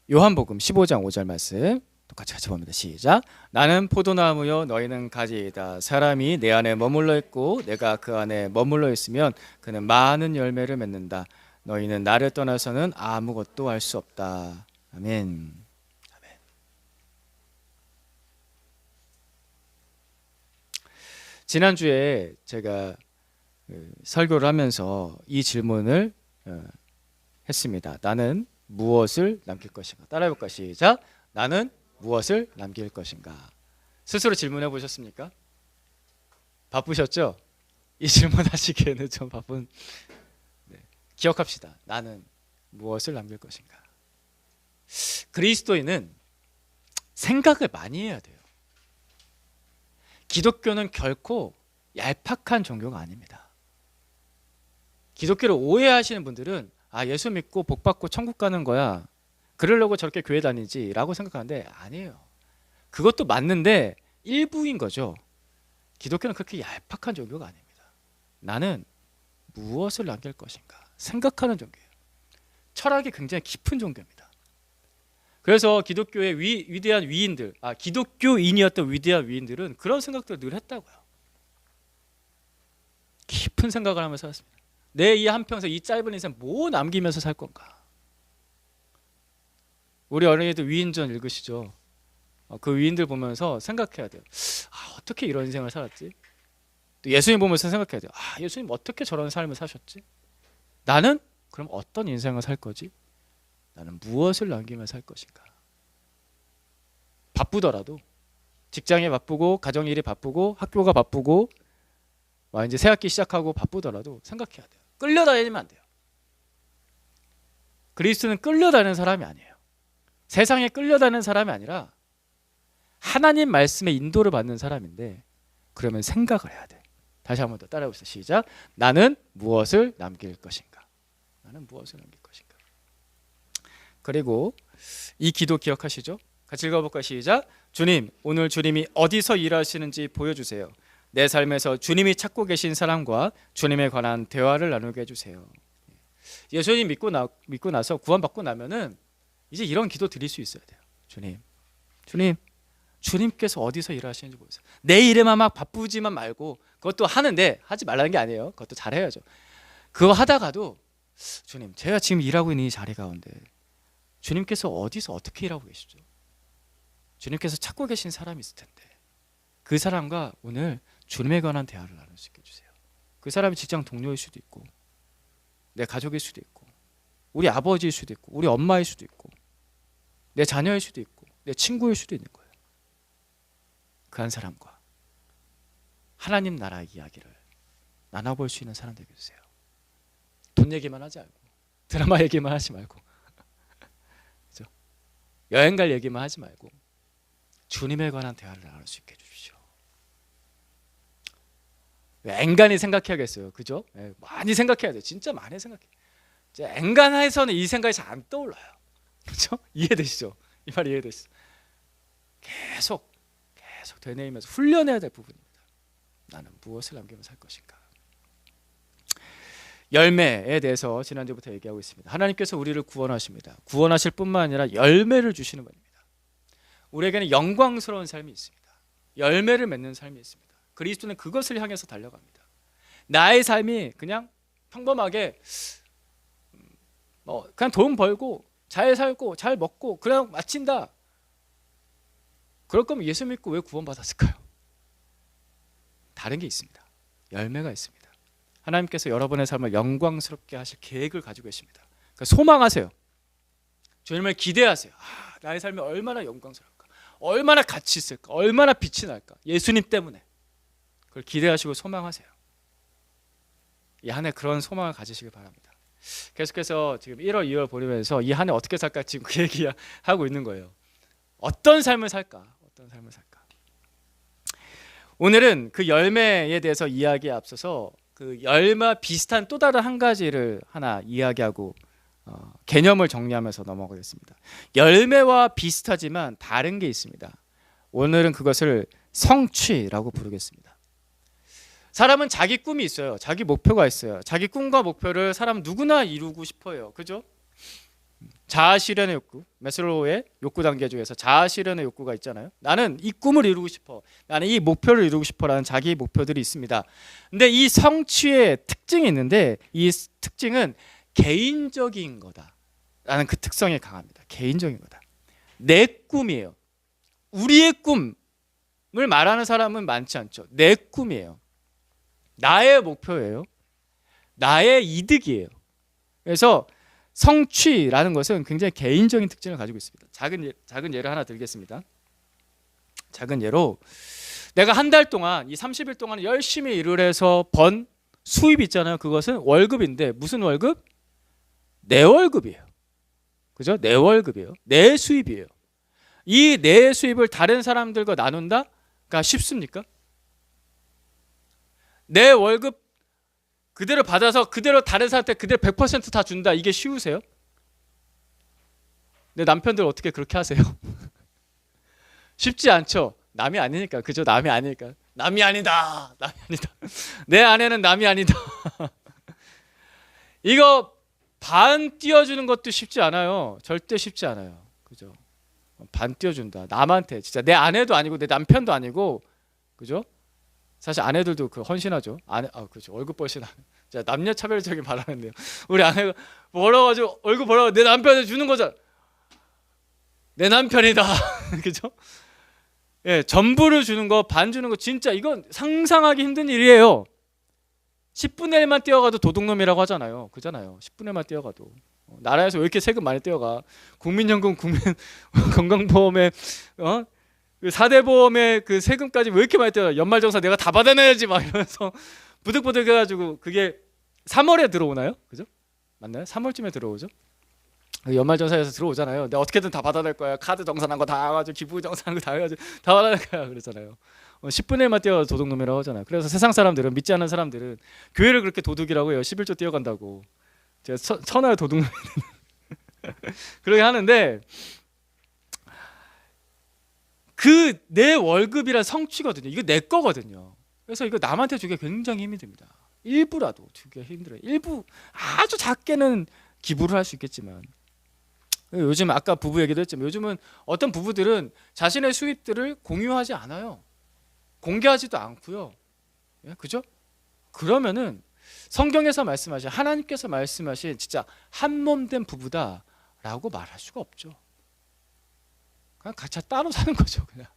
요한복음 15장 5절 말씀 똑같이 같이 봅니다. 시작. 나는 포도나무요 너희는 가지이다. 사람이 내 안에 머물러 있고 내가 그 안에 머물러 있으면 그는 많은 열매를 맺는다. 너희는 나를 떠나서는 아무것도 할 수 없다. 아멘. 아멘. 지난주에 제가 설교를 하면서 이 질문을 했습니다. 나는 무엇을 남길 것인가? 따라해볼까? 시작. 나는 무엇을 남길 것인가? 스스로 질문해 보셨습니까? 바쁘셨죠? 이 질문하시기에는 좀 바쁜. 네. 기억합시다. 나는 무엇을 남길 것인가? 그리스도인은 생각을 많이 해야 돼요. 기독교는 결코 얄팍한 종교가 아닙니다. 기독교를 오해하시는 분들은 예수 믿고 복 받고 천국 가는 거야, 그러려고 저렇게 교회 다니지 라고 생각하는데 아니에요. 그것도 맞는데 일부인 거죠. 기독교는 그렇게 얄팍한 종교가 아닙니다. 나는 무엇을 남길 것인가 생각하는 종교예요. 철학이 굉장히 깊은 종교입니다. 그래서 기독교의 위대한 위인들, 기독교인이었던 위대한 위인들은 그런 생각들을 늘 했다고요. 깊은 생각을 하면서 살았습니다. 내 이 한평생, 이 짧은 인생 뭐 남기면서 살 건가? 우리 어린이들 위인전 읽으시죠? 그 위인들 보면서 생각해야 돼요. 어떻게 이런 인생을 살았지? 또 예수님 보면서 생각해야 돼요. 예수님 어떻게 저런 삶을 사셨지? 나는 그럼 어떤 인생을 살 거지? 나는 무엇을 남기며 살 것인가? 바쁘더라도, 직장이 바쁘고 가정일이 바쁘고 학교가 바쁘고 이제 새학기 시작하고 바쁘더라도 생각해야 돼요. 끌려다니면 안 돼요. 그리스도는 끌려다니는 사람이 아니에요. 세상에 끌려다니는 사람이 아니라 하나님 말씀의 인도를 받는 사람인데, 그러면 생각을 해야 돼. 다시 한번 더 따라해보세요. 시작. 나는 무엇을 남길 것인가? 나는 무엇을 남길 것인가? 그리고 이 기도 기억하시죠? 같이 읽어볼까요? 시작. 주님, 오늘 주님이 어디서 일하시는지 보여주세요. 내 삶에서 주님이 찾고 계신 사람과 주님에 관한 대화를 나누게 해주세요. 예수님 믿고 나서 구원받고 나면은 이제 이런 기도 드릴 수 있어야 돼요. 주님께서 어디서 일하시는지 보세요. 내 일에만 막 바쁘지만 말고, 그것도 하는데 하지 말라는 게 아니에요. 그것도 잘해야죠. 그거 하다가도 주님, 제가 지금 일하고 있는 이 자리 가운데 주님께서 어디서 어떻게 일하고 계시죠? 주님께서 찾고 계신 사람이 있을 텐데 그 사람과 오늘 주님에 관한 대화를 나눌 수 있게 해주세요. 그 사람이 직장 동료일 수도 있고, 내 가족일 수도 있고, 우리 아버지일 수도 있고, 우리 엄마일 수도 있고, 내 자녀일 수도 있고, 내 친구일 수도 있는 거예요. 그 한 사람과 하나님 나라 이야기를 나눠볼 수 있는 사람 되게 해주세요. 돈 얘기만 하지 말고, 드라마 얘기만 하지 말고, 그렇죠? 여행 갈 얘기만 하지 말고 주님에 관한 대화를 나눌 수 있게 해주십시오. 앵간히 생각해야겠어요. 그죠? 많이 생각해야 돼요. 진짜 많이 생각해요. 앵간해서는 이 생각이 잘 안 떠올라요. 그렇죠? 이해되시죠? 이 말 이해되시죠? 계속 되뇌이면서 훈련해야 될 부분입니다. 나는 무엇을 남기며 살 것인가? 열매에 대해서 지난주부터 얘기하고 있습니다. 하나님께서 우리를 구원하십니다. 구원하실 뿐만 아니라 열매를 주시는 분입니다. 우리에게는 영광스러운 삶이 있습니다. 열매를 맺는 삶이 있습니다. 그리스도는 그것을 향해서 달려갑니다. 나의 삶이 그냥 평범하게 그냥 돈 벌고 잘 살고 잘 먹고 그냥 마친다. 그럴 거면 예수 믿고 왜 구원받았을까요? 다른 게 있습니다. 열매가 있습니다. 하나님께서 여러분의 삶을 영광스럽게 하실 계획을 가지고 계십니다. 그러니까 소망하세요. 주님을 기대하세요. 나의 삶이 얼마나 영광스러울까, 얼마나 가치 있을까, 얼마나 빛이 날까, 예수님 때문에. 그걸 기대하시고 소망하세요. 이 한 해 그런 소망을 가지시길 바랍니다. 계속해서 지금 1월, 2월 보내면서 이 한 해 어떻게 살까 지금 그 얘기하고 있는 거예요. 어떤 삶을 살까? 어떤 삶을 살까? 오늘은 그 열매에 대해서 이야기에 앞서서 그 열매와 비슷한 또 다른 한 가지를 하나 이야기하고 개념을 정리하면서 넘어가겠습니다. 열매와 비슷하지만 다른 게 있습니다. 오늘은 그것을 성취라고 부르겠습니다. 사람은 자기 꿈이 있어요. 자기 목표가 있어요. 자기 꿈과 목표를 사람 누구나 이루고 싶어요. 그죠? 자아 실현의 욕구, 매슬로우의 욕구 단계 중에서 자아 실현의 욕구가 있잖아요. 나는 이 꿈을 이루고 싶어, 나는 이 목표를 이루고 싶어라는 자기 목표들이 있습니다. 근데 이 성취의 특징이 있는데 이 특징은 개인적인 거다라는 그 특성이 강합니다. 개인적인 거다. 내 꿈이에요. 우리의 꿈을 말하는 사람은 많지 않죠. 내 꿈이에요. 나의 목표예요. 나의 이득이에요. 그래서 성취라는 것은 굉장히 개인적인 특징을 가지고 있습니다. 작은 예를 하나 들겠습니다. 작은 예로 내가 한 달 동안 이 30일 동안 열심히 일을 해서 번 수입 있잖아요. 그것은 월급인데 무슨 월급? 내 월급이에요. 그죠? 내 월급이에요. 내 수입이에요. 이 내 수입을 다른 사람들과 나눈다가 쉽습니까? 내 월급 그대로 받아서 그대로 다른 사람한테 그대로 100% 다 준다. 이게 쉬우세요? 내 남편들 어떻게 그렇게 하세요? 쉽지 않죠. 남이 아니니까. 그죠? 남이 아니니까. 남이 아니다. 남이 아니다. 내 아내는 남이 아니다. 이거 반 띄워주는 것도 쉽지 않아요. 절대 쉽지 않아요. 그죠? 반 띄워준다. 남한테 진짜 내 아내도 아니고 내 남편도 아니고, 그죠? 사실 아내들도 그 헌신하죠. 그렇죠. 월급 벌신 아내. 자, 남녀 차별적인 말하는데요. 우리 아내가 벌어가지고 월급 벌어 내 남편한테 주는 거잖아. 내 남편이다. 그죠? 예, 전부를 주는 거, 반 주는 거 진짜 이건 상상하기 힘든 일이에요. 10분의 1만 떼어가도 도둑놈이라고 하잖아요. 그잖아요. 10분의 1만 떼어가도. 나라에서 왜 이렇게 세금 많이 떼어가? 국민연금, 국민 건강보험에 그 4대 보험의 그 세금까지 왜 이렇게 많이 떼어? 연말정산 내가 다 받아내야지 막 이러면서 부득부득 해가지고 그게 3월에 들어오나요? 그죠? 맞나요? 3월쯤에 들어오죠? 연말정산에서 들어오잖아요. 내가 어떻게든 다 받아낼 거야. 카드 정산한 거 다 해가지고 기부 정산한 거 다 해가지고 다 받아낼 거야. 그러잖아요. 10분의 1만 떼어가도 도둑놈이라고 하잖아요. 그래서 세상 사람들은, 믿지 않는 사람들은 교회를 그렇게 도둑이라고 해요. 11조 떼어간다고. 제가 천하의 도둑놈이 그렇게 하는데, 그 내 월급이란 성취거든요. 이거 내 거거든요. 그래서 이거 남한테 주기가 굉장히 힘이 듭니다. 일부라도 주기가 힘들어요. 일부 아주 작게는 기부를 할 수 있겠지만, 요즘 아까 부부 얘기도 했지만 요즘은 어떤 부부들은 자신의 수입들을 공유하지 않아요. 공개하지도 않고요. 그죠? 그러면은 성경에서 말씀하신, 하나님께서 말씀하신 진짜 한 몸 된 부부다라고 말할 수가 없죠. 그냥 각자 따로 사는 거죠. 그냥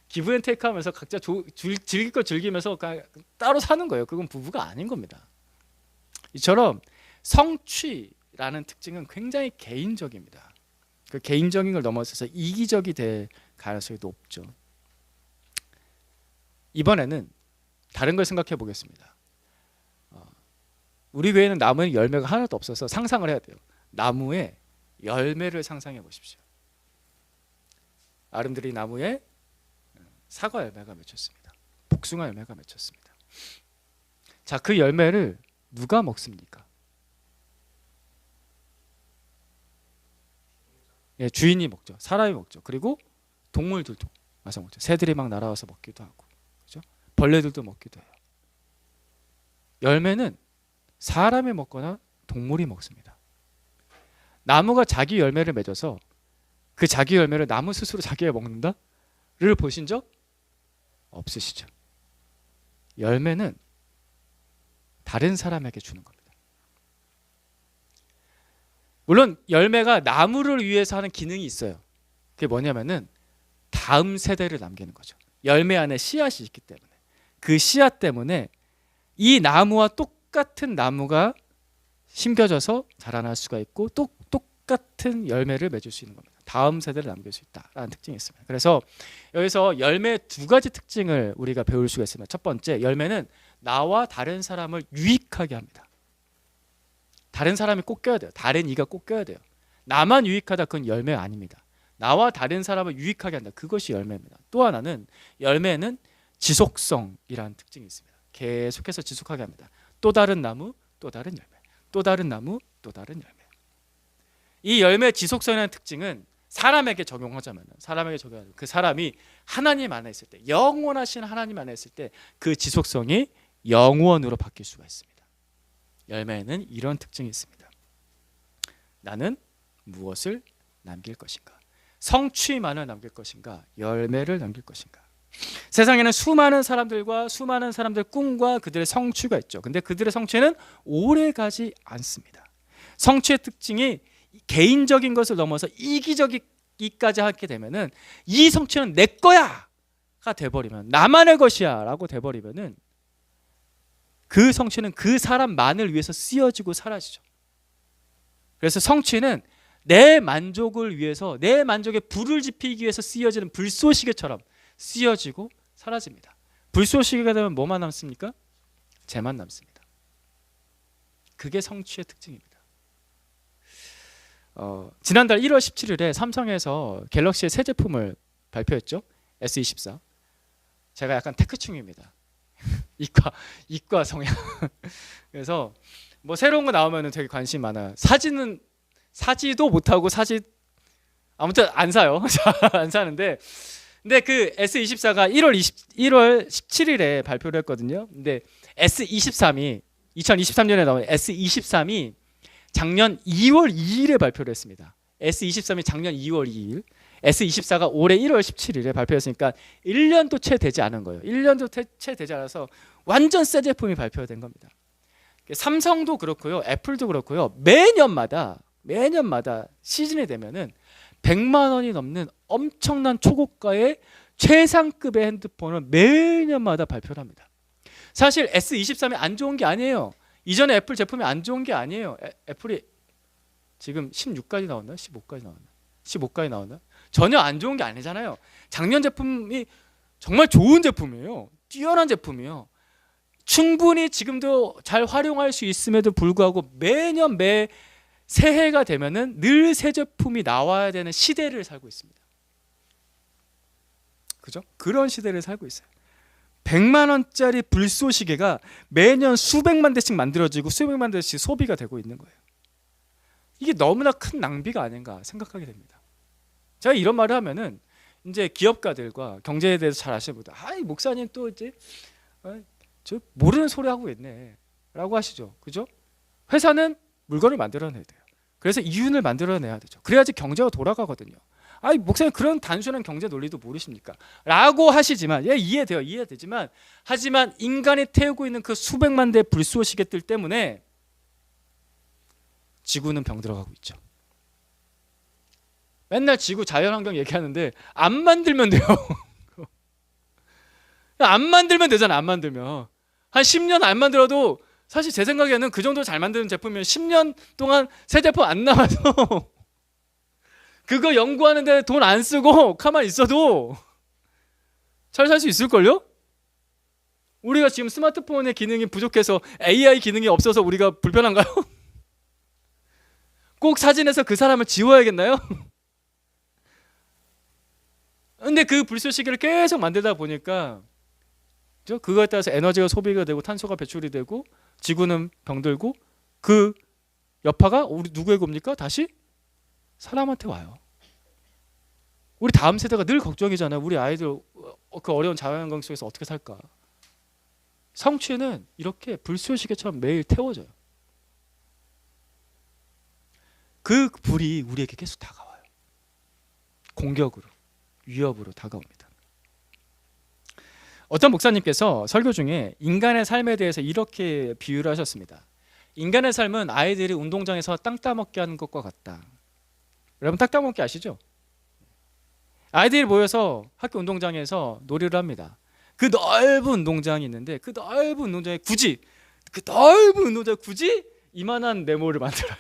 기브 앤 테이크 하면서 각자 즐길 거 즐기면서 그냥 따로 사는 거예요. 그건 부부가 아닌 겁니다. 이처럼 성취라는 특징은 굉장히 개인적입니다. 그 개인적인 걸 넘어서서 이기적이 될 가능성이 높죠. 이번에는 다른 걸 생각해 보겠습니다. 우리 교회는 나무에 열매가 하나도 없어서 상상을 해야 돼요. 나무에 열매를 상상해 보십시오. 아름드리 나무에 사과 열매가 맺혔습니다. 복숭아 열매가 맺혔습니다. 자, 그 열매를 누가 먹습니까? 예, 주인이 먹죠. 사람이 먹죠. 그리고 동물들도 와서 먹죠. 새들이 막 날아와서 먹기도 하고, 그죠? 벌레들도 먹기도 해요. 열매는 사람이 먹거나 동물이 먹습니다. 나무가 자기 열매를 맺어서 그 자기 열매를 나무 스스로 자기가 먹는다를 보신 적 없으시죠? 열매는 다른 사람에게 주는 겁니다. 물론 열매가 나무를 위해서 하는 기능이 있어요. 그게 뭐냐면은 다음 세대를 남기는 거죠. 열매 안에 씨앗이 있기 때문에, 그 씨앗 때문에 이 나무와 똑같은 나무가 심겨져서 자라날 수가 있고 또 똑같은 열매를 맺을 수 있는 겁니다. 다음 세대를 남길 수 있다라는 특징이 있습니다. 그래서 여기서 열매의 두 가지 특징을 우리가 배울 수가 있습니다. 첫 번째, 열매는 나와 다른 사람을 유익하게 합니다. 다른 사람이 꼭 껴야 돼요. 다른 이가 꼭 껴야 돼요. 나만 유익하다, 그건 열매 아닙니다. 나와 다른 사람을 유익하게 한다, 그것이 열매입니다. 또 하나는, 열매는 지속성이라는 특징이 있습니다. 계속해서 지속하게 합니다. 또 다른 나무, 또 다른 열매, 또 다른 나무, 또 다른 열매. 이 열매의 지속성이라는 특징은 사람에게 적용하자면, 그 사람이 하나님 안에 있을 때, 영원하신 하나님 안에 있을 때 그 지속성이 영원으로 바뀔 수가 있습니다. 열매에는 이런 특징이 있습니다. 나는 무엇을 남길 것인가? 성취만을 남길 것인가? 열매를 남길 것인가? 세상에는 수많은 사람들과 수많은 사람들의 꿈과 그들의 성취가 있죠. 근데 그들의 성취는 오래가지 않습니다. 성취의 특징이 개인적인 것을 넘어서 이기적이기까지 하게 되면은 이 성취는 내 거야가 돼버리면, 나만의 것이야라고 돼버리면은 그 성취는 그 사람만을 위해서 쓰여지고 사라지죠. 그래서 성취는 내 만족을 위해서, 내 만족에 불을 지피기 위해서 쓰여지는 불쏘시개처럼 쓰여지고 사라집니다. 불쏘시개가 되면 뭐만 남습니까? 재만 남습니다. 그게 성취의 특징입니다. 지난달 1월 17일에 삼성에서 갤럭시의 새 제품을 발표했죠. S24. 제가 약간 테크충입니다. 이과 성향. 그래서 뭐 새로운 거 나오면 되게 관심 많아요. 사진은 사지도 못하고 아무튼 안 사요. 안 사는데, 근데 그 S24가 1월 17일에 발표를 했거든요. 근데 S23이 2023년에 나온 S23이 작년 2월 2일에 발표를 했습니다. S23이 작년 2월 2일, S24가 올해 1월 17일에 발표했으니까 1년도 채 되지 않은 거예요. 1년도 채 되지 않아서 완전 새 제품이 발표된 겁니다. 삼성도 그렇고요, 애플도 그렇고요, 매년마다 시즌이 되면은 100만 원이 넘는 엄청난 초고가의 최상급의 핸드폰을 매년마다 발표를 합니다. 사실 S23이 안 좋은 게 아니에요. 이전에 애플 제품이 안 좋은 게 아니에요. 애플이 지금 16까지 나왔나? 15까지 나왔나? 전혀 안 좋은 게 아니잖아요. 작년 제품이 정말 좋은 제품이에요. 뛰어난 제품이에요. 충분히 지금도 잘 활용할 수 있음에도 불구하고 매년 새해가 되면은 늘 새 제품이 나와야 되는 시대를 살고 있습니다. 그죠? 그런 시대를 살고 있어요. 100만 원짜리 불쏘시개가 매년 수백만 대씩 만들어지고 수백만 대씩 소비가 되고 있는 거예요. 이게 너무나 큰 낭비가 아닌가 생각하게 됩니다. 제가 이런 말을 하면은 이제 기업가들과 경제에 대해서 잘 아시는 분들, 아이 목사님 또 이제 저 모르는 소리 하고 있네라고 하시죠. 그죠? 회사는 물건을 만들어내야 돼요. 그래서 이윤을 만들어내야 되죠. 그래야지 경제가 돌아가거든요. 아이 목사님 그런 단순한 경제 논리도 모르십니까? 라고 하시지만, 예, 이해되지만, 하지만 인간이 태우고 있는 그 수백만 대의 불쏘시개들 때문에 지구는 병들어가고 있죠. 맨날 지구 자연환경 얘기하는데 안 만들면 돼요. 안 만들면 되잖아. 안 만들면 한 10년 안 만들어도, 사실 제 생각에는 그 정도 잘 만드는 제품이면 10년 동안 새 제품 안 나와도 그거 연구하는데 돈 안 쓰고 가만히 있어도 잘 살 수 있을걸요? 우리가 지금 스마트폰의 기능이 부족해서, AI 기능이 없어서 우리가 불편한가요? 꼭 사진에서 그 사람을 지워야겠나요? 근데 그 불쏘시개를 계속 만들다 보니까 그거에 따라서 에너지가 소비가 되고 탄소가 배출이 되고 지구는 병들고, 그 여파가 우리 누구의 겁니까? 다시 사람한테 와요. 우리 다음 세대가 늘 걱정이잖아요. 우리 아이들 그 어려운 자연환경 속에서 어떻게 살까? 성취는 이렇게 불쏘시개처럼 매일 태워져요. 그 불이 우리에게 계속 다가와요. 공격으로, 위협으로 다가옵니다. 어떤 목사님께서 설교 중에 인간의 삶에 대해서 이렇게 비유를 하셨습니다. 인간의 삶은 아이들이 운동장에서 땅 따먹기 하는 것과 같다. 여러분 땅 따먹기 아시죠? 아이들이 모여서 학교 운동장에서 놀이를 합니다. 그 넓은 운동장이 있는데 그 넓은 운동장에 굳이 이만한 네모를 만들어요.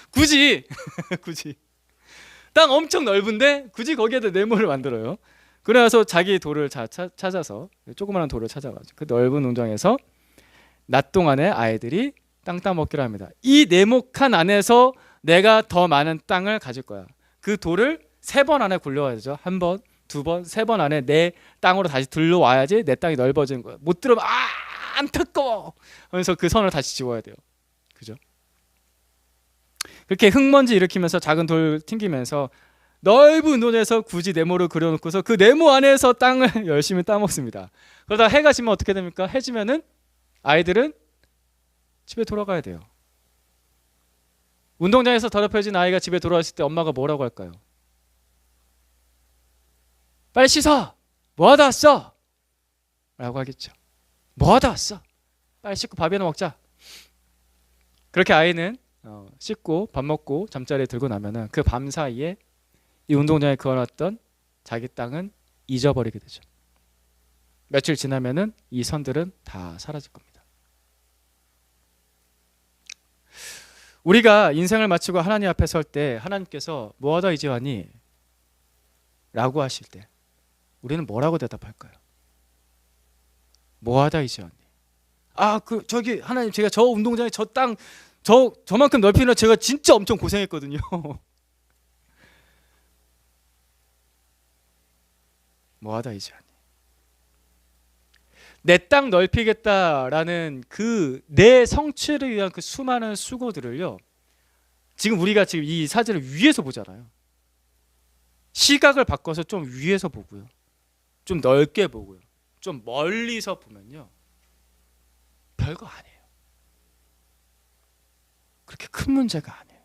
굳이 땅 엄청 넓은데 굳이 거기에다 네모를 만들어요. 그래서 자기 돌을 찾아서, 조그마한 돌을 찾아가지고 그 넓은 운동장에서 낮 동안에 아이들이 땅 따먹기를 합니다. 이 네모칸 안에서 내가 더 많은 땅을 가질 거야. 그 돌을 3번 안에 굴려와야 되죠. 1번, 2번, 3번 안에 내 땅으로 다시 들러와야지 내 땅이 넓어지는 거야. 못 들어오면 안타까워 하면서 그 선을 다시 지워야 돼요. 그죠? 그렇게 흙먼지 일으키면서 작은 돌 튕기면서 넓은 운동장에서 굳이 네모를 그려놓고서 그 네모 안에서 땅을 열심히 따먹습니다. 그러다 해가 지면 어떻게 됩니까? 해 지면은 아이들은 집에 돌아가야 돼요. 운동장에서 더럽혀진 아이가 집에 돌아왔을 때 엄마가 뭐라고 할까요? 빨리 씻어! 뭐 하다 왔어? 라고 하겠죠. 뭐 하다 왔어? 빨리 씻고 밥이나 먹자. 그렇게 아이는 씻고 밥 먹고 잠자리에 들고 나면은 그 밤 사이에 이 운동장에 그어놨던 자기 땅은 잊어버리게 되죠. 며칠 지나면은 이 선들은 다 사라질 겁니다. 우리가 인생을 마치고 하나님 앞에 설 때 하나님께서 뭐하다 이제 왔니? 라고 하실 때 우리는 뭐라고 대답할까요? 뭐하다 이제 왔니? 저기 하나님, 제가 저 운동장에 저 땅 저만큼 넓히는 제가 진짜 엄청 고생했거든요. 뭐하다 이제 왔니? 내 땅 넓히겠다라는 그 내 성취를 위한 그 수많은 수고들을요, 지금 우리가 지금 이 사진을 위에서 보잖아요. 시각을 바꿔서 좀 위에서 보고요, 좀 넓게 보고요, 좀 멀리서 보면요, 별거 아니에요. 그렇게 큰 문제가 아니에요.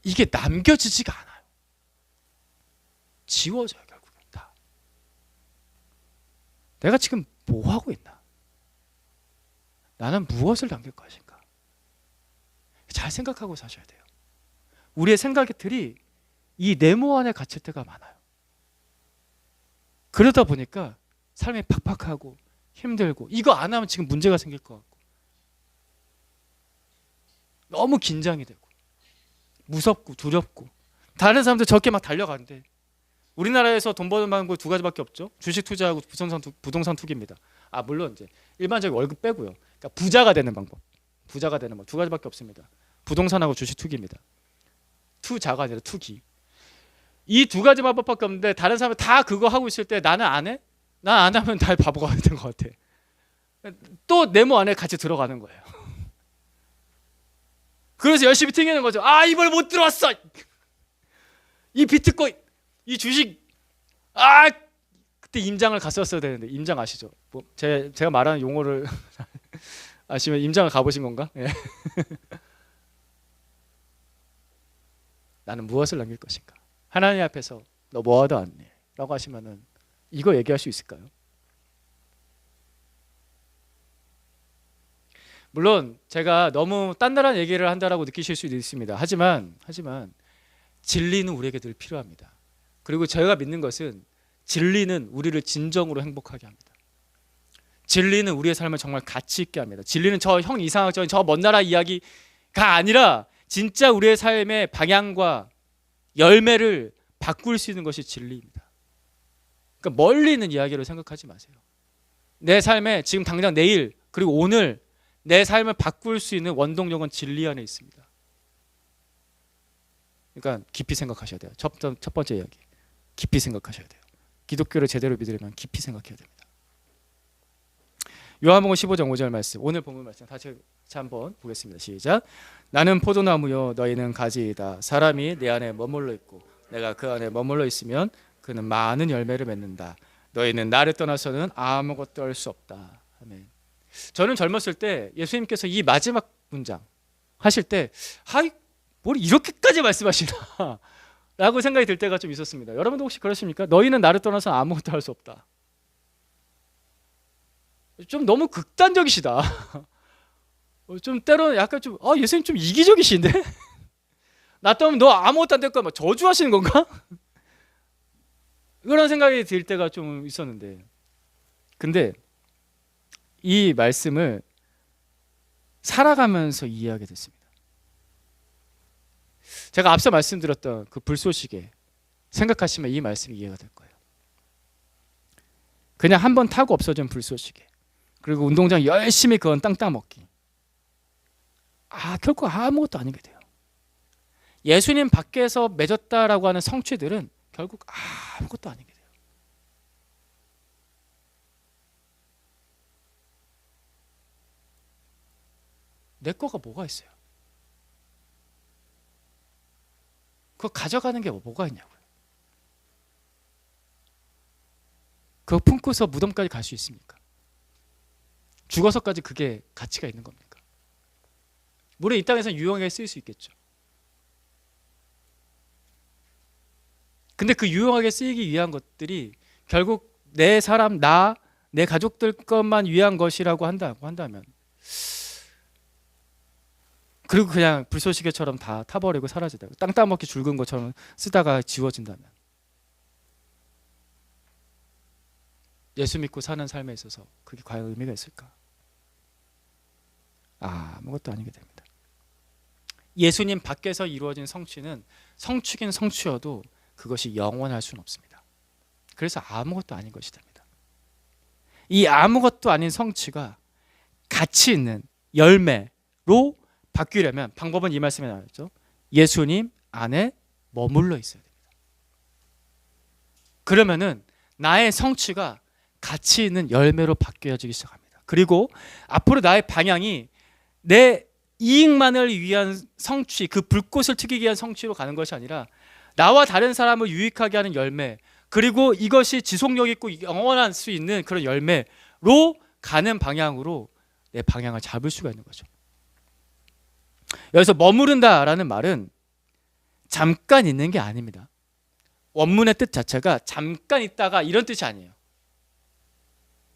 이게 남겨지지가 않아요. 지워져요. 결국은 다. 내가 지금 뭐 하고 있나? 나는 무엇을 남길 것인가? 잘 생각하고 사셔야 돼요. 우리의 생각들이 이 네모 안에 갇힐 때가 많아요. 그러다 보니까 삶이 팍팍하고 힘들고, 이거 안 하면 지금 문제가 생길 것 같고, 너무 긴장이 되고 무섭고 두렵고, 다른 사람들 저렇게 막 달려가는데 우리나라에서 돈 버는 방법 두 가지밖에 없죠. 주식 투자하고 부동산 투기입니다. 물론 이제 일반적인 월급 빼고요. 그러니까 부자가 되는 방법 두 가지밖에 없습니다. 부동산하고 주식 투기입니다. 투자가 아니라 투기. 이 두 가지 방법밖에 없는데 다른 사람은 다 그거 하고 있을 때 나는 안 해? 난 안 하면 날 바보가 되는 것 같아. 또 네모 안에 같이 들어가는 거예요. 그래서 열심히 튕기는 거죠. 이걸 못 들어왔어. 이 비트코인, 이 주식, 그때 임장을 갔었어야 되는데. 임장 아시죠? 제가 말하는 용어를 아시면 임장을 가보신 건가? 예. 나는 무엇을 남길 것인가? 하나님 앞에서 너 뭐하다 왔니? 라고 하시면은 이거 얘기할 수 있을까요? 물론 제가 너무 딴딴한 얘기를 한다라고 느끼실 수도 있습니다. 하지만 진리는 우리에게 늘 필요합니다. 그리고 제가 믿는 것은 진리는 우리를 진정으로 행복하게 합니다. 진리는 우리의 삶을 정말 가치 있게 합니다. 진리는 저 형 이상학적인 저 먼 나라 이야기가 아니라 진짜 우리의 삶의 방향과 열매를 바꿀 수 있는 것이 진리입니다. 그러니까 멀리 있는 이야기로 생각하지 마세요. 내 삶에 지금 당장 내일 그리고 오늘 내 삶을 바꿀 수 있는 원동력은 진리 안에 있습니다. 그러니까 깊이 생각하셔야 돼요. 첫 번째 이야기, 깊이 생각하셔야 돼요. 기독교를 제대로 믿으려면 깊이 생각해야 됩니다. 요한복음 15장 5절 말씀, 오늘 본문 말씀 다시 한번 보겠습니다. 시작. 나는 포도나무요 너희는 가지이다. 사람이 내 안에 머물러 있고 내가 그 안에 머물러 있으면 그는 많은 열매를 맺는다. 너희는 나를 떠나서는 아무것도 할 수 없다. 아멘. 저는 젊었을 때 예수님께서 이 마지막 문장 하실 때 뭘 이렇게까지 말씀하시나 라고 생각이 들 때가 좀 있었습니다. 여러분도 혹시 그러십니까? 너희는 나를 떠나서는 아무것도 할 수 없다. 좀 너무 극단적이시다. 좀 때로는 약간 좀 예수님 좀 이기적이신데? 나 떠나면 너 아무것도 안 될 거야. 막 저주하시는 건가? 그런 생각이 들 때가 좀 있었는데, 근데 이 말씀을 살아가면서 이해하게 됐습니다. 제가 앞서 말씀드렸던 그 불쏘시개 생각하시면 이 말씀이 이해가 될 거예요. 그냥 한번 타고 없어진 불쏘시개, 그리고 운동장 열심히 그건 땅땅 먹기, 결코 아무것도 아니게 돼요. 예수님 밖에서 맺었다라고 하는 성취들은 결국 아무것도 아니게 돼요. 내 거가 뭐가 있어요? 그거 가져가는 게 뭐가 있냐고요. 그거 품고서 무덤까지 갈 수 있습니까? 죽어서까지 그게 가치가 있는 겁니까? 물론 이 땅에서는 유용하게 쓰일 수 있겠죠. 근데 그 유용하게 쓰이기 위한 것들이 결국 내 사람, 내 가족들 것만 위한 것이라고 한다면, 그리고 그냥 불쏘시개처럼 다 타버리고 사라지다, 땅 따먹기 굵은 것처럼 쓰다가 지워진다면, 예수 믿고 사는 삶에 있어서 그게 과연 의미가 있을까? 아무것도 아니게 됩니다. 예수님 밖에서 이루어진 성취는 성취긴 성취여도 그것이 영원할 수는 없습니다. 그래서 아무것도 아닌 것이 됩니다. 이 아무것도 아닌 성취가 가치 있는 열매로 바뀌려면 방법은 이 말씀에 나왔죠. 예수님 안에 머물러 있어야 됩니다. 그러면은 나의 성취가 가치 있는 열매로 바뀌어지기 시작합니다. 그리고 앞으로 나의 방향이 내 이익만을 위한 성취, 그 불꽃을 튀기기 위한 성취로 가는 것이 아니라 나와 다른 사람을 유익하게 하는 열매, 그리고 이것이 지속력 있고 영원할 수 있는 그런 열매로 가는 방향으로 내 방향을 잡을 수가 있는 거죠. 여기서 머무른다라는 말은 잠깐 있는 게 아닙니다. 원문의 뜻 자체가 잠깐 있다가 이런 뜻이 아니에요.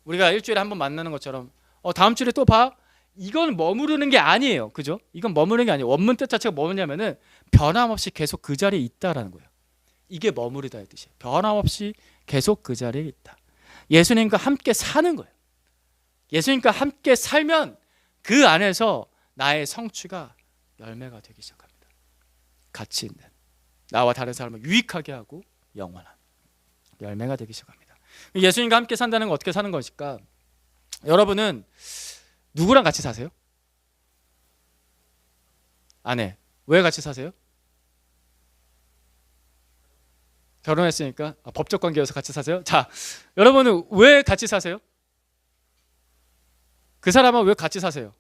우리가 일주일에 한 번 만나는 것처럼 다음 주에 또 봐. 이건 머무르는 게 아니에요. 그죠? 이건 머무르는 게 아니에요. 원문 뜻 자체가 뭐냐면은 변함없이 계속 그 자리에 있다라는 거예요. 이게 머무르다의 뜻이에요. 변함없이 계속 그 자리에 있다. 예수님과 함께 사는 거예요. 예수님과 함께 살면 그 안에서 나의 성취가 열매가 되기 시작합니다. 가치 있는, 나와 다른 사람을 유익하게 하고 영원한 열매가 되기 시작합니다. 예수님과 함께 산다는 건 어떻게 사는 것일까? 여러분은 누구랑 같이 사세요? 아내. 왜 같이 사세요? 결혼했으니까. 법적 관계여서 같이 사세요? 자, 여러분은 왜 같이 사세요? 그 사람은 왜 같이 사세요?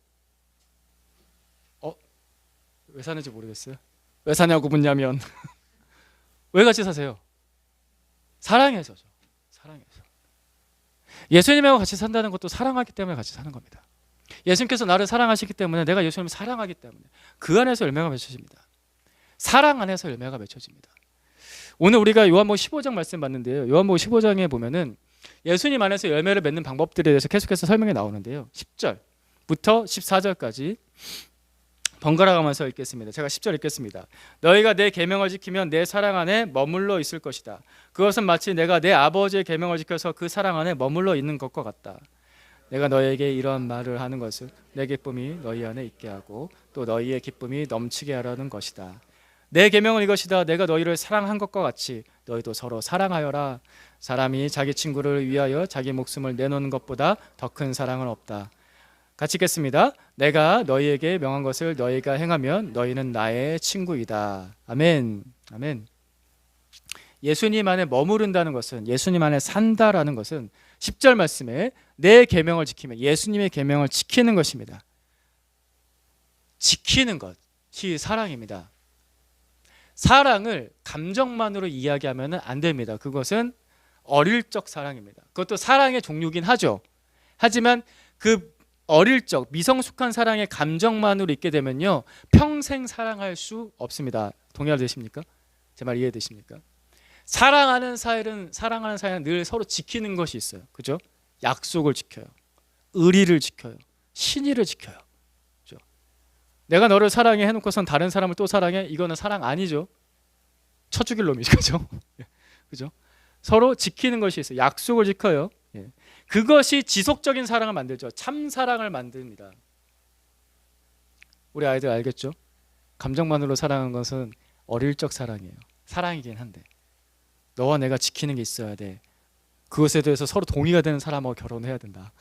왜 사는지 모르겠어요. 왜 사냐고 묻냐면 왜 같이 사세요? 사랑해서죠. 사랑해서. 예수님하고 같이 산다는 것도 사랑하기 때문에 같이 사는 겁니다. 예수님께서 나를 사랑하시기 때문에 내가 예수님을 사랑하기 때문에 그 안에서 열매가 맺혀집니다. 사랑 안에서 열매가 맺혀집니다. 오늘 우리가 요한복음 15장 말씀 봤는데요. 요한복음 15장에 보면은 예수님 안에서 열매를 맺는 방법들에 대해서 계속해서 설명이 나오는데요. 10절부터 14절까지 번갈아 가면서 읽겠습니다. 제가 10절 읽겠습니다. 너희가 내 계명을 지키면 내 사랑 안에 머물러 있을 것이다. 그것은 마치 내가 내 아버지의 계명을 지켜서 그 사랑 안에 머물러 있는 것과 같다. 내가 너희에게 이런 말을 하는 것은 내 기쁨이 너희 안에 있게 하고 또 너희의 기쁨이 넘치게 하라는 것이다. 내 계명은 이것이다. 내가 너희를 사랑한 것과 같이 너희도 서로 사랑하여라. 사람이 자기 친구를 위하여 자기 목숨을 내놓는 것보다 더 큰 사랑은 없다. 같이 읽겠습니다. 내가 너희에게 명한 것을 너희가 행하면 너희는 나의 친구이다. 아멘. 아멘. 예수님 안에 머무른다는 것은, 예수님 안에 산다라는 것은 10절 말씀에 내 계명을 지키면, 예수님의 계명을 지키는 것입니다. 지키는 것이 사랑입니다. 사랑을 감정만으로 이야기하면 안 됩니다. 그것은 어릴 적 사랑입니다. 그것도 사랑의 종류긴 하죠. 하지만 그 어릴 적 미성숙한 사랑의 감정만으로 있게 되면요, 평생 사랑할 수 없습니다. 동의되십니까? 제 말 이해되십니까? 사랑하는 사이는 늘 서로 지키는 것이 있어요. 그죠? 약속을 지켜요. 의리를 지켜요. 신의를 지켜요. 그죠? 내가 너를 사랑해 해놓고선 다른 사람을 또 사랑해? 이거는 사랑 아니죠. 쳐 죽일 놈이죠. 그죠? 그죠? 서로 지키는 것이 있어요. 약속을 지켜요. 그것이 지속적인 사랑을 만들죠. 참 사랑을 만듭니다. 우리 아이들 알겠죠? 감정만으로 사랑하는 것은 어릴 적 사랑이에요. 사랑이긴 한데 너와 내가 지키는 게 있어야 돼. 그것에 대해서 서로 동의가 되는 사람하고 결혼해야 된다.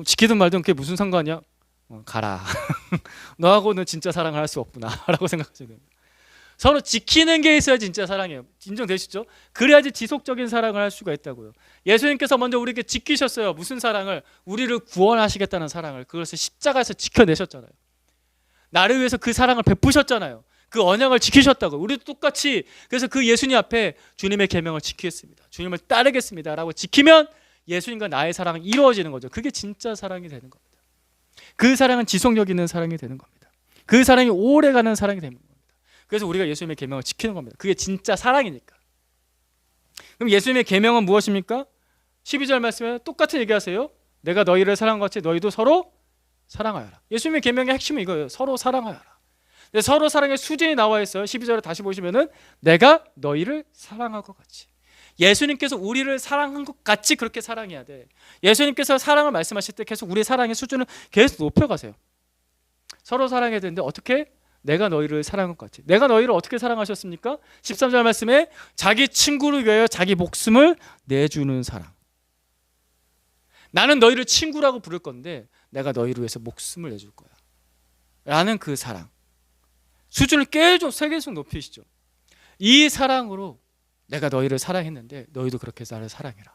지키든 말든 그게 무슨 상관이야? 가라. 너하고는 진짜 사랑을 할 수 없구나 라고 생각하셔야 됩니다. 서로 지키는 게 있어야 진짜 사랑이에요. 인정되시죠? 그래야지 지속적인 사랑을 할 수가 있다고요. 예수님께서 먼저 우리에게 지키셨어요. 무슨 사랑을? 우리를 구원하시겠다는 사랑을. 그것을 십자가에서 지켜내셨잖아요. 나를 위해서 그 사랑을 베푸셨잖아요. 그 언약을 지키셨다고. 우리도 똑같이, 그래서 그 예수님 앞에 주님의 계명을 지키겠습니다. 주님을 따르겠습니다 라고 지키면 예수님과 나의 사랑이 이루어지는 거죠. 그게 진짜 사랑이 되는 겁니다. 그 사랑은 지속력 있는 사랑이 되는 겁니다. 그 사랑이 오래가는 사랑이 되는 겁니다. 그래서 우리가 예수님의 계명을 지키는 겁니다. 그게 진짜 사랑이니까. 그럼 예수님의 계명은 무엇입니까? 12절 말씀에 똑같은 얘기하세요. 내가 너희를 사랑한 것 같이 너희도 서로 사랑하여라. 예수님의 계명의 핵심은 이거예요. 서로 사랑하여라. 근데 서로 사랑의 수준이 나와 있어요. 12절에 다시 보시면은 내가 너희를 사랑한 것 같이. 예수님께서 우리를 사랑한 것 같이 그렇게 사랑해야 돼. 예수님께서 사랑을 말씀하실 때 계속 우리의 사랑의 수준을 계속 높여가세요. 서로 사랑해야 되는데 어떻게? 내가 너희를 사랑한 것 같이. 내가 너희를 어떻게 사랑하셨습니까? 13절 말씀에 자기 친구를 위하여 자기 목숨을 내주는 사랑. 나는 너희를 친구라고 부를 건데 내가 너희를 위해서 목숨을 내줄 거야 라는 그 사랑. 수준을 계속 세계에서 높이시죠. 이 사랑으로 내가 너희를 사랑했는데 너희도 그렇게 나를 사랑해라.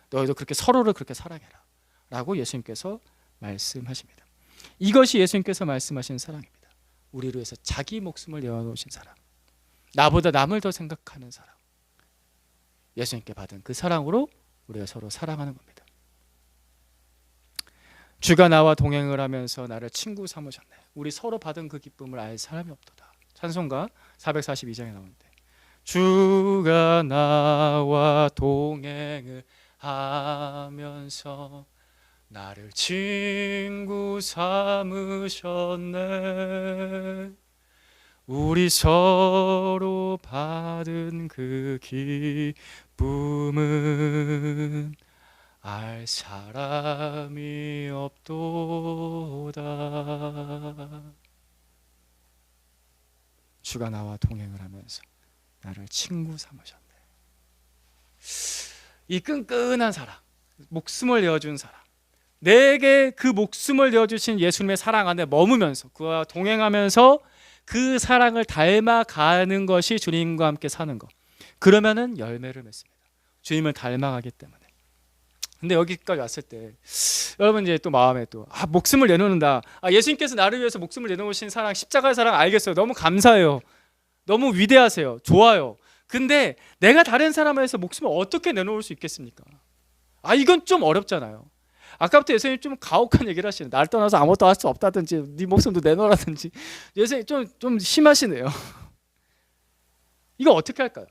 너희도 그렇게 서로를 그렇게 사랑해라 라고 예수님께서 말씀하십니다. 이것이 예수님께서 말씀하신 사랑입니다. 우리를 위해서 자기 목숨을 내어놓으신 사랑, 나보다 남을 더 생각하는 사랑, 예수님께 받은 그 사랑으로 우리가 서로 사랑하는 겁니다. 주가 나와 동행을 하면서 나를 친구 삼으셨네. 우리 서로 받은 그 기쁨을 알 사람이 없도다. 찬송가 442장에 나오는데 주가 나와 동행을 하면서 나를 친구 삼으셨네. 우리 서로 받은 그 기쁨은 알 사람이 없도다. 주가 나와 동행을 하면서 나를 친구 삼으셨네. 이 끈끈한 사랑, 목숨을 내어준 사랑, 내게 그 목숨을 내어주신 예수님의 사랑 안에 머무면서 그와 동행하면서 그 사랑을 닮아가는 것이 주님과 함께 사는 것. 그러면은 열매를 맺습니다. 주님을 닮아가기 때문에. 근데 여기까지 왔을 때 여러분 이제 또 마음에 또 목숨을 내놓는다. 예수님께서 나를 위해서 목숨을 내놓으신 사랑, 십자가의 사랑 알겠어요. 너무 감사해요. 너무 위대하세요. 좋아요. 근데 내가 다른 사람을 위해서 목숨을 어떻게 내놓을 수 있겠습니까? 이건 좀 어렵잖아요. 아까부터 예수님이 좀 가혹한 얘기를 하시는. 날 떠나서 아무것도 할 수 없다든지 네 목숨도 내놓으라든지. 예수님 좀 심하시네요. 이거 어떻게 할까요?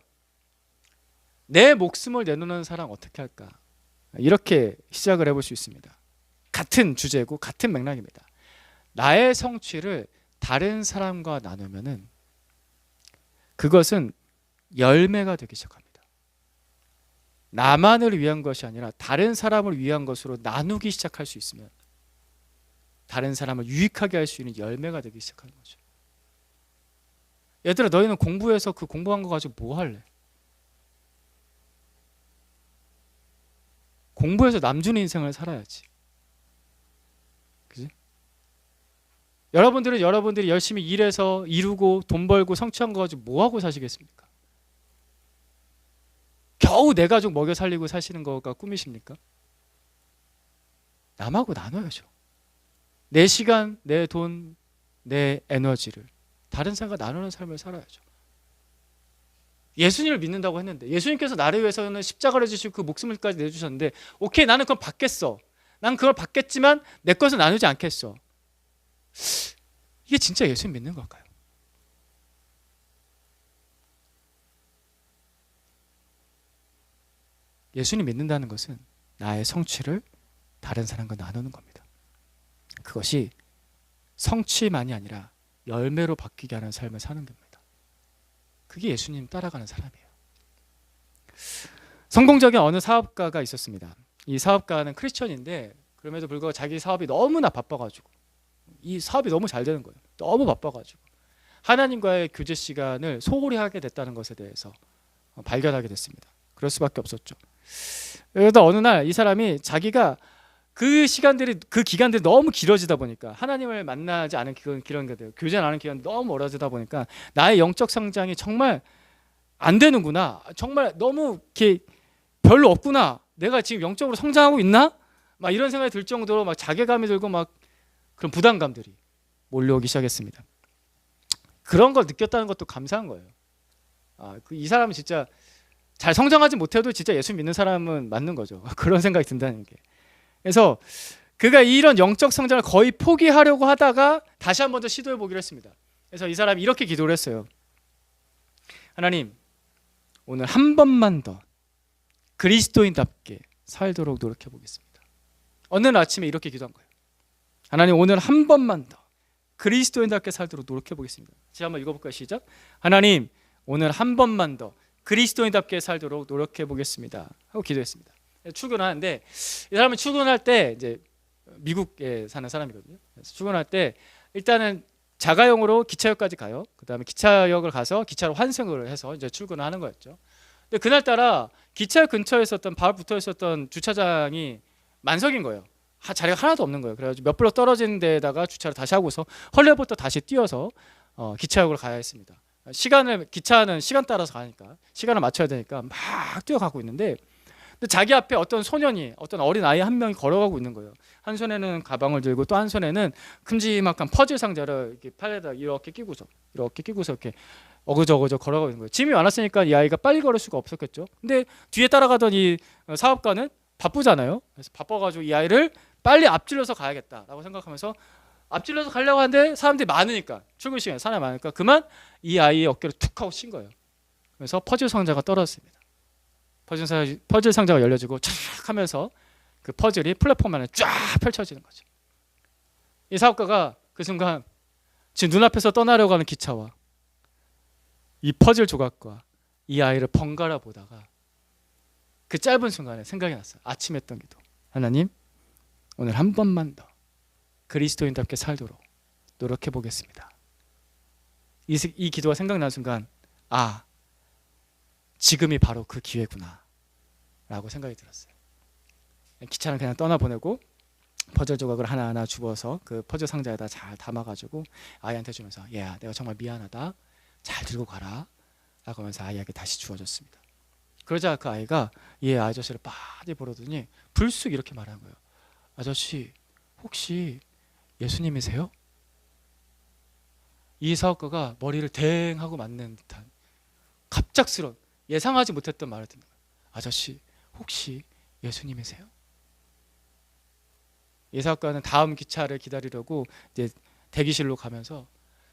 내 목숨을 내놓는 사람 어떻게 할까? 이렇게 시작을 해볼 수 있습니다. 같은 주제고 같은 맥락입니다. 나의 성취를 다른 사람과 나누면은 그것은 열매가 되기 시작합니다. 나만을 위한 것이 아니라 다른 사람을 위한 것으로 나누기 시작할 수 있으면 다른 사람을 유익하게 할 수 있는 열매가 되기 시작하는 거죠. 얘들아, 너희는 공부해서 그 공부한 거 가지고 뭐 할래? 공부해서 남주는 인생을 살아야지. 그지? 여러분들이 열심히 일해서 이루고 돈 벌고 성취한 거 가지고 뭐 하고 사시겠습니까? 겨우 내 가족 먹여 살리고 사시는 거가 꿈이십니까? 남하고 나눠야죠. 내 시간, 내 돈, 내 에너지를 다른 사람과 나누는 삶을 살아야죠. 예수님을 믿는다고 했는데 예수님께서 나를 위해서는 십자가를 지시고 그 목숨을까지 내주셨는데 오케이, 나는 그걸 받겠어. 난 그걸 받겠지만 내 것을 나누지 않겠어. 이게 진짜 예수님 믿는 걸까요? 예수님 믿는다는 것은 나의 성취를 다른 사람과 나누는 겁니다. 그것이 성취만이 아니라 열매로 바뀌게 하는 삶을 사는 겁니다. 그게 예수님 따라가는 사람이에요. 성공적인 어느 사업가가 있었습니다. 이 사업가는 크리스천인데 그럼에도 불구하고 자기 사업이 너무나 바빠가지고 이 사업이 너무 잘 되는 거예요. 너무 바빠가지고 하나님과의 교제 시간을 소홀히 하게 됐다는 것에 대해서 발견하게 됐습니다. 그럴 수밖에 없었죠. 그러다 어느 날 이 사람이 자기가 그 기간들이 너무 길어지다 보니까 하나님을 만나지 않은 기간, 교제 안 하는 기간이 너무 멀어지다 보니까 나의 영적 성장이 정말 안 되는구나. 정말 너무 이렇게 별로 없구나. 내가 지금 영적으로 성장하고 있나? 막 이런 생각이 들 정도로 막 자괴감이 들고 막 그런 부담감들이 몰려오기 시작했습니다. 그런 걸 느꼈다는 것도 감사한 거예요. 이 사람은 진짜 잘 성장하지 못해도 진짜 예수 믿는 사람은 맞는 거죠. 그런 생각이 든다는 게. 그래서 그가 이런 영적 성장을 거의 포기하려고 하다가 다시 한 번 더 시도해 보기로 했습니다. 그래서 이 사람이 이렇게 기도를 했어요. 하나님, 오늘 한 번만 더 그리스도인답게 살도록 노력해 보겠습니다. 어느 날 아침에 이렇게 기도한 거예요. 하나님, 오늘 한 번만 더 그리스도인답게 살도록 노력해 보겠습니다. 제가 한번 읽어볼까요? 시작. 하나님, 오늘 한 번만 더 그리스도인답게 살도록 노력해 보겠습니다. 하고 기도했습니다. 출근하는데 이 사람은 출근할 때 이제 미국에 사는 사람이거든요. 그래서 출근할 때 일단은 자가용으로 기차역까지 가요. 그다음에 기차역을 가서 기차로 환승을 해서 이제 출근을 하는 거였죠. 근데 그날따라 기차역 근처에 있었던 바로 붙어 있었던 주차장이 만석인 거예요. 자리가 하나도 없는 거예요. 그래가지고 몇 블록 떨어진 데다가 주차를 다시 하고서 헐레부터 다시 뛰어서 기차역으로 가야 했습니다. 기차는 시간 따라서 가니까 시간을 맞춰야 되니까 막 뛰어가고 있는데, 근데 자기 앞에 어떤 어린 아이 한 명이 걸어가고 있는 거예요. 한 손에는 가방을 들고 또 한 손에는 큼지막한 퍼즐 상자를 이렇게 팔에다 이렇게 끼고서 이렇게 어그저그저 걸어가고 있는 거예요. 짐이 많았으니까 이 아이가 빨리 걸을 수가 없었겠죠. 근데 뒤에 따라가던 이 사업가는 바쁘잖아요. 그래서 바빠가지고 이 아이를 빨리 앞질러서 가야겠다라고 생각하면서 앞질러서 가려고 하는데 사람들이 많으니까, 출근 시간에 사람이 많으니까 그만 이 아이의 어깨를 툭 하고 친 거예요. 그래서 퍼즐 상자가 떨어졌습니다. 퍼즐 상자가 열려지고 촥 하면서 그 퍼즐이 플랫폼 안에 쫙 펼쳐지는 거죠. 이 사업가가 그 순간 지금 눈앞에서 떠나려고 하는 기차와 이 퍼즐 조각과 이 아이를 번갈아 보다가 그 짧은 순간에 생각이 났어요. 아침에 했던 기도. 하나님, 오늘 한 번만 더 그리스도인답게 살도록 노력해 보겠습니다. 이 기도가 생각나는 순간, 지금이 바로 그 기회구나 라고 생각이 들었어요. 기차는 그냥 떠나보내고 퍼즐 조각을 하나하나 주워서 그 퍼즐 상자에다 잘 담아가지고 아이한테 주면서, 얘야, 내가 정말 미안하다, 잘 들고 가라 라고 하면서 아이에게 다시 주워줬습니다. 그러자 그 아이가 이 아저씨를 빤히 보더니 불쑥 이렇게 말하는 거예요. 아저씨, 혹시 예수님이세요? 이 사업가가 머리를 댕 하고 맞는 듯한 갑작스러운, 예상하지 못했던 말을 듣는 거예요. 아저씨, 혹시 예수님이세요? 이 사업가는 다음 기차를 기다리려고 이제 대기실로 가면서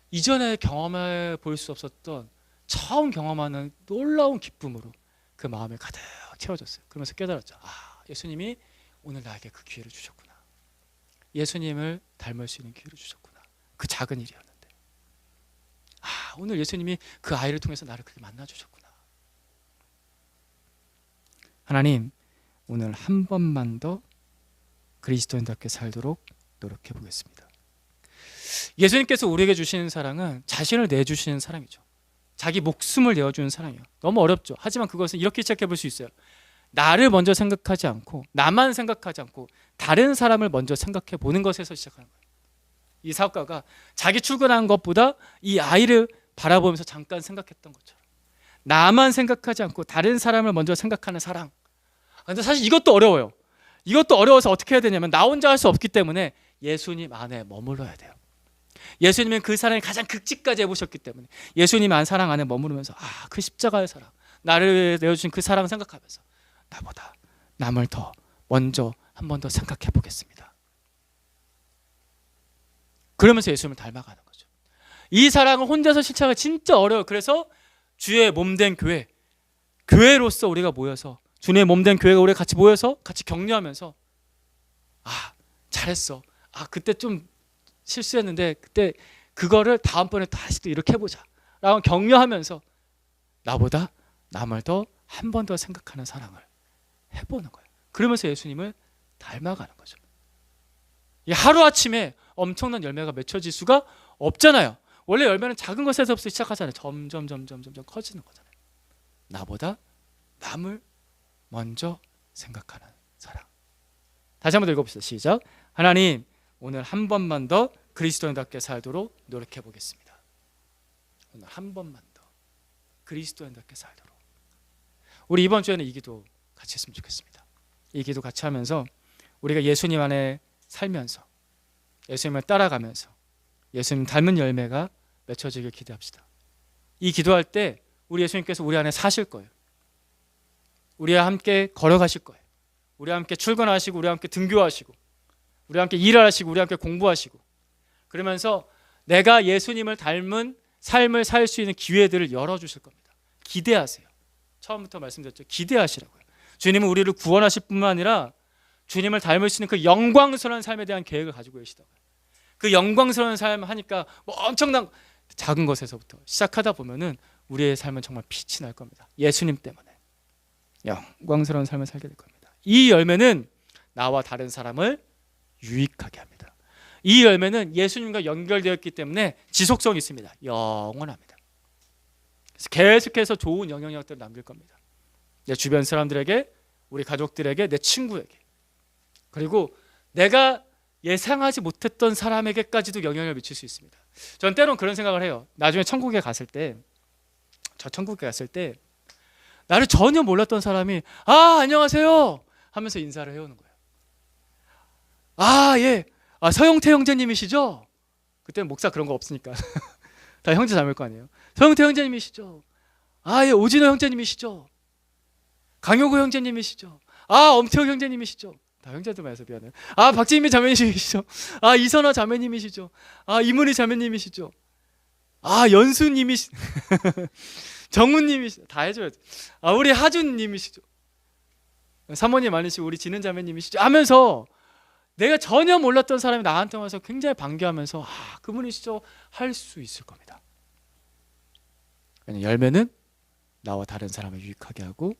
이전에 경험해 볼 수 없었던, 처음 경험하는 놀라운 기쁨으로 그 마음을 가득 채워졌어요. 그러면서 깨달았죠. 예수님이 오늘 나에게 그 기회를 주셨구나. 예수님을 닮을 수 있는 기회를 주셨구나. 그 작은 일이었는데, 오늘 예수님이 그 아이를 통해서 나를 그렇게 만나 주셨구나. 하나님, 오늘 한 번만 더 그리스도인답게 살도록 노력해 보겠습니다. 예수님께서 우리에게 주시는 사랑은 자신을 내주시는 사랑이죠. 자기 목숨을 내어주는 사랑이에요. 너무 어렵죠. 하지만 그것은 이렇게 시작해 볼 수 있어요. 나를 먼저 생각하지 않고, 나만 생각하지 않고 다른 사람을 먼저 생각해 보는 것에서 시작하는 거예요. 이 사업가가 자기 출근한 것보다 이 아이를 바라보면서 잠깐 생각했던 것처럼 나만 생각하지 않고 다른 사람을 먼저 생각하는 사랑. 근데 사실 이것도 어려워요. 이것도 어려워서 어떻게 해야 되냐면, 나 혼자 할 수 없기 때문에 예수님 안에 머물러야 돼요. 예수님은 그 사랑을 가장 극치까지 해보셨기 때문에 예수님 안 사랑 안에 머무르면서 그 십자가의 사랑, 나를 내어주신 그 사랑 생각하면서 나보다 남을 더 먼저 한 번 더 생각해 보겠습니다. 그러면서 예수님을 닮아가는 거죠. 이 사랑을 혼자서 실천하기가 진짜 어려워요. 그래서 주의 몸된 교회로서 우리가 모여서, 주님의 몸된 교회가 우리 같이 모여서 같이 격려하면서, 잘했어, 그때 좀 실수했는데 그때 그거를 다음번에 다시 또 이렇게 해보자 라고 격려하면서 나보다 남을 더 한 번 더 생각하는 사랑을 해보는 거예요. 그러면서 예수님을 닮아가는 거죠. 하루아침에 엄청난 열매가 맺혀질 수가 없잖아요. 원래 열매는 작은 것에서부터 시작하잖아요. 점점 커지는 거잖아요. 나보다 남을 먼저 생각하는 사랑. 다시 한번 더 읽어봅시다. 시작. 하나님, 오늘 한 번만 더 그리스도인답게 살도록 노력해 보겠습니다. 오늘 한 번만 더 그리스도인답게 살도록. 우리 이번 주에는 이 기도 같이 했으면 좋겠습니다. 이 기도 같이 하면서 우리가 예수님 안에 살면서, 예수님을 따라가면서 예수님 닮은 열매가 맺혀지길 기대합시다. 이 기도할 때 우리 예수님께서 우리 안에 사실 거예요. 우리와 함께 걸어가실 거예요. 우리와 함께 출근하시고 우리와 함께 등교하시고 우리와 함께 일을 하시고 우리와 함께 공부하시고 그러면서 내가 예수님을 닮은 삶을 살 수 있는 기회들을 열어주실 겁니다. 기대하세요. 처음부터 말씀드렸죠. 기대하시라고요. 주님은 우리를 구원하실 뿐만 아니라 주님을 닮을 수 있는 그 영광스러운 삶에 대한 계획을 가지고 계시다고요. 그 영광스러운 삶 하니까 뭐 엄청난 작은 것에서부터 시작하다 보면은 우리의 삶은 정말 빛이 날 겁니다. 예수님 때문에 영광스러운 삶을 살게 될 겁니다. 이 열매는 나와 다른 사람을 유익하게 합니다. 이 열매는 예수님과 연결되었기 때문에 지속성이 있습니다. 영원합니다. 그래서 계속해서 좋은 영향력들을 남길 겁니다. 내 주변 사람들에게, 우리 가족들에게, 내 친구에게, 그리고 내가 예상하지 못했던 사람에게까지도 영향을 미칠 수 있습니다. 전 때론 그런 생각을 해요. 나중에 천국에 갔을 때, 나를 전혀 몰랐던 사람이 안녕하세요 하면서 인사를 해오는 거예요. 예, 서영태 형제님이시죠? 그때는 목사 그런 거 없으니까 다 형제 자매일 거 아니에요. 서영태 형제님이시죠? 예, 오진호 형제님이시죠? 강효구 형제님이시죠? 엄태호 형제님이시죠? 다 형제들만 해서 미안해요. 박지민 자매님이시죠? 이선화 자매님이시죠? 이문희 자매님이시죠? 연수님이시 정훈님이시죠? 다 해줘야지. 우리 하준님이시죠? 사모님 아니시고 우리 지는 자매님이시죠? 하면서 내가 전혀 몰랐던 사람이 나한테 와서 굉장히 반겨하면서 그분이시죠? 할 수 있을 겁니다. 열매는 나와 다른 사람을 유익하게 하고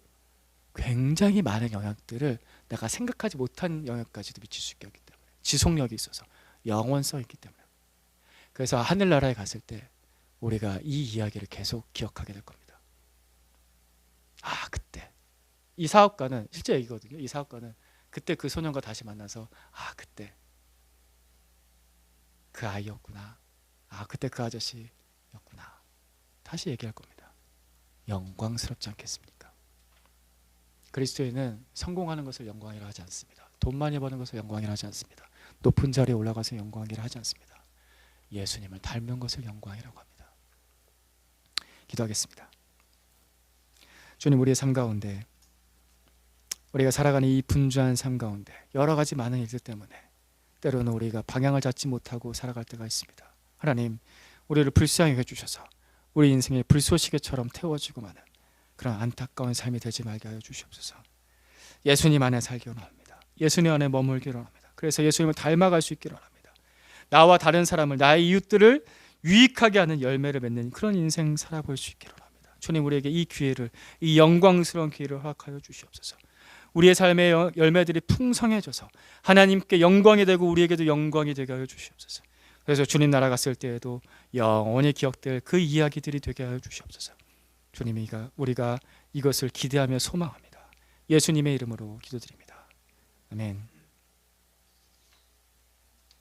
굉장히 많은 영향들을 내가 생각하지 못한 영향까지도 미칠 수 있기 때문에 지속력이 있어서 영원성이 있기 때문에 그래서 하늘나라에 갔을 때 우리가 이 이야기를 계속 기억하게 될 겁니다. 그때 이 사업가는 실제 얘기거든요. 이 사업가는 그때 그 소년과 다시 만나서 그때 그 아이였구나. 그때 그 아저씨였구나. 다시 얘기할 겁니다. 영광스럽지 않겠습니까? 그리스도인은 성공하는 것을 영광이라 하지 않습니다. 돈 많이 버는 것을 영광이라 하지 않습니다. 높은 자리에 올라가서 영광이라 하지 않습니다. 예수님을 닮는 것을 영광이라고 합니다. 기도하겠습니다. 주님, 우리의 삶 가운데, 우리가 살아가는 이 분주한 삶 가운데 여러 가지 많은 일들 때문에 때로는 우리가 방향을 잡지 못하고 살아갈 때가 있습니다. 하나님, 우리를 불쌍히 해주셔서 우리 인생의 불쏘시개처럼 태워지고 마는 그런 안타까운 삶이 되지 말게 하여 주시옵소서. 예수님 안에 살기 원합니다. 예수님 안에 머물기 원합니다. 그래서 예수님을 닮아갈 수 있기 원합니다. 나와 다른 사람을, 나의 이웃들을 유익하게 하는 열매를 맺는 그런 인생 살아볼 수 있기 원합니다. 주님, 우리에게 이 기회를, 이 영광스러운 기회를 허락하여 주시옵소서. 우리의 삶의 열매들이 풍성해져서 하나님께 영광이 되고 우리에게도 영광이 되게 하여 주시옵소서. 그래서 주님 나라 갔을 때에도 영원히 기억될 그 이야기들이 되게 하여 주시옵소서. 주님이 우리가 이것을 기대하며 소망합니다. 예수님의 이름으로 기도드립니다. 아멘.